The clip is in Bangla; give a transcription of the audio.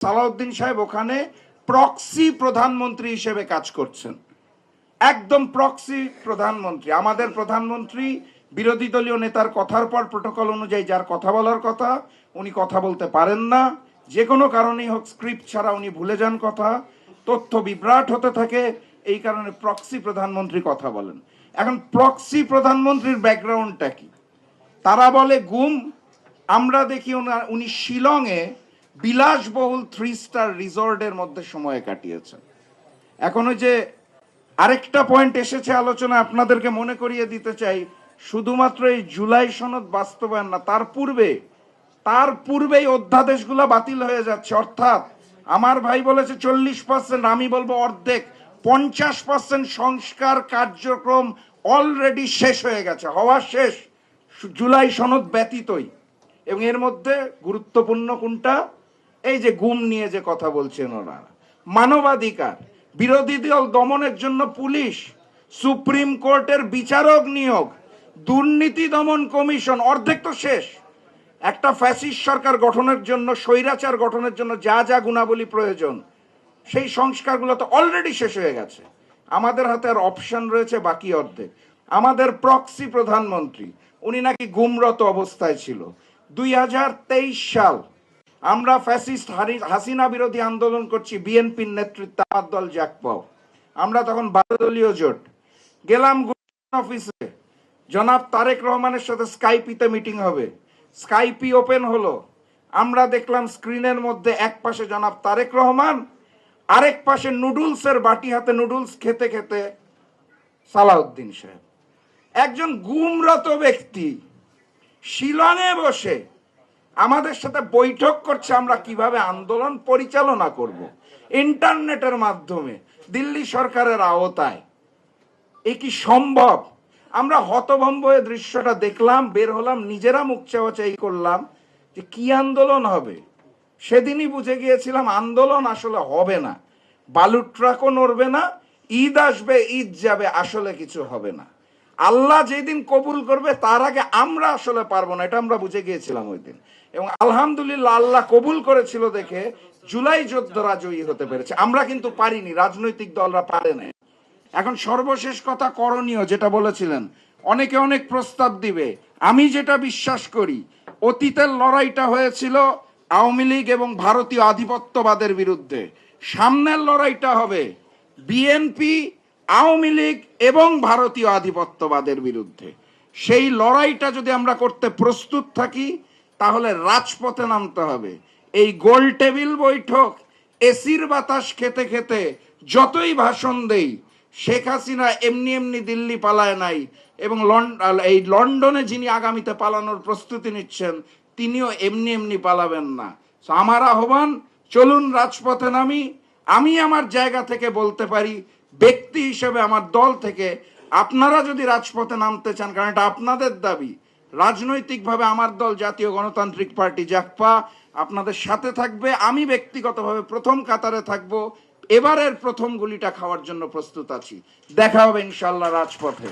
সালাউদ্দিন সাহেব ওখানে প্রক্সি প্রধানমন্ত্রী হিসেবে কাজ করছেন, একদম প্রক্সি প্রধানমন্ত্রী। আমাদের প্রধানমন্ত্রী বিরোধী দলীয় নেতার কথার পর প্রোটোকল অনুযায়ী যার কথা বলার কথা উনি কথা বলতে পারেন না, যে কোনো কারণেই হোক স্ক্রিপ্ট ছাড়া উনি ভুলে যান কথা, তথ্য বিভ্রাট হতে থাকে, এই কারণে প্রক্সি প্রধানমন্ত্রী কথা বলেন। এখন প্রক্সি প্রধানমন্ত্রীর ব্যাকগ্রাউন্ডটা কি? তারা বলে গুম, আমরা দেখি উনি শিলংয়ে বিলাসবহুল 3 স্টার রিসর্টের মধ্যে সময় কাটিয়েছেন। এখন ওই যে আরেকটা পয়েন্ট এসেছে আলোচনা, আপনাদেরকে মনে করিয়ে দিতে চাই, শুধুমাত্র এই জুলাই সনদ বাস্তবায়ন না, তার পূর্বেই অধ্যাদেশগুলো বাতিল হয়ে যাচ্ছে। অর্থাৎ আমার ভাই বলেছে 40%, আমি বলবো অর্ধেক, 50% সংস্কার কার্যক্রম অলরেডি শেষ হয়ে গেছে, হওয়া শেষ, জুলাই সনদ ব্যতীতই। এবং এর মধ্যে গুরুত্বপূর্ণ কোনটা? এই যে গুম নিয়ে যে কথা বলছেন ওনারা, মানবাধিকার, বিরোধী দল দমনের জন্য পুলিশ, সুপ্রিম কোর্টের বিচারক নিয়োগ, দুর্নীতি দমন কমিশন, অর্ধেক তো শেষ। একটা ফ্যাসিস্ট সরকার গঠনের জন্য, স্বৈরাচার গঠনের জন্য যা যা গুণাবলী প্রয়োজন, সেই সংস্কারগুলো তো অলরেডি শেষ হয়ে গেছে। আমাদের হাতে আর অপশন রয়েছে বাকি অর্ধেক। আমাদের প্রক্সি প্রধানমন্ত্রী, উনি নাকি গুমরত অবস্থায় ছিল। 2023 সাল আমরা ফ্যাসিস্ট হাসিনা বিরোধী আন্দোলন করছি, বিএনপির নেতৃত্বে আমার দল জাকপাও, আমরা তখন 12 দলীয় জোট, গেলাম অফিসে, জনাব তারেক রহমানের সাথে স্কাইপিতে মিটিং হবে, স্কাইপি ওপেন হলো, আমরা দেখলাম স্ক্রিনের মধ্যে এক পাশে জনাব তারেক রহমান, আরেক পাশে নুডলসের বাটি হাতে নুডলস খেতে খেতে সালাউদ্দিন সাহেব, একজন গুমরত ব্যক্তি শিলংয়ে বসে আমাদের সাথে বৈঠক করছে আমরা কিভাবে আন্দোলন পরিচালনা করব ইন্টারনেটের মাধ্যমে দিল্লি সরকারের আওতায়। এ কি সম্ভব? আমরা হতভম্ব হয়ে দৃশ্যটা দেখলাম, বের হলাম, নিজেরা মুখ চাওয়াচাই করলাম যে কি আন্দোলন হবে। সেদিনই বুঝে গিয়েছিলাম আন্দোলন আসলে হবে না, বালুর ট্রাকও নড়বে না, ঈদ আসবে ঈদ যাবে, আসলে কিছু হবে না। আল্লাহ যেদিন কবুল করবে তার আগে আমরা আসলে পারবো না, এটা আমরা বুঝে গিয়েছিলাম ওই দিন। এবং আলহামদুলিল্লাহ আল্লাহ কবুল করেছিল দেখে জুলাই যোদ্ধারা জয়ী হতে পেরেছে, আমরা কিন্তু পারিনি, রাজনৈতিক দলরা পারে না। এখন সর্বশেষ কথা করণীয়, যেটা বলেছিলেন, অনেকে অনেক প্রস্তাব দিবে, আমি যেটা বিশ্বাস করি, অতীতের লড়াইটা হয়েছিল আওয়ামী লীগ এবং ভারতীয় আধিপত্যবাদের বিরুদ্ধে, সামনের লড়াইটা হবে বিএনপি, আওয়ামী লীগ এবং ভারতীয় আধিপত্যবাদের বিরুদ্ধে। সেই লড়াইটা যদি আমরা করতে প্রস্তুত থাকি তাহলে রাজপথে নামতে হবে। এই গোল টেবিল বৈঠক, এসির বাতাস খেতে খেতে যতই ভাষণ দেই, শেখ হাসিনা এমনি এমনি দিল্লি পালায় নাই, এবং এই লন্ডনে যিনি আগামীতে পালানোর প্রস্তুতি নিচ্ছেন তিনিও এমনি এমনি পালাবেন না। আমার আহ্বান, চলুন রাজপথে নামি। আমি আমার জায়গা থেকে বলতে পারি, ব্যক্তি হিসেবে আমার দল থেকে, আপনারা যদি রাজপথে নামতে চান, কারণ এটা আপনাদের দাবি, রাজনৈতিকভাবে আমার দল জাতীয় গণতান্ত্রিক পার্টি জাকপা আপনাদের সাথে থাকবে। আমি ব্যক্তিগতভাবে প্রথম কাতারে থাকব, এবারের প্রথম গুলিটা খাওয়ার জন্য প্রস্তুত আছি। দেখা হবে ইনশাআল্লাহ রাজপথে।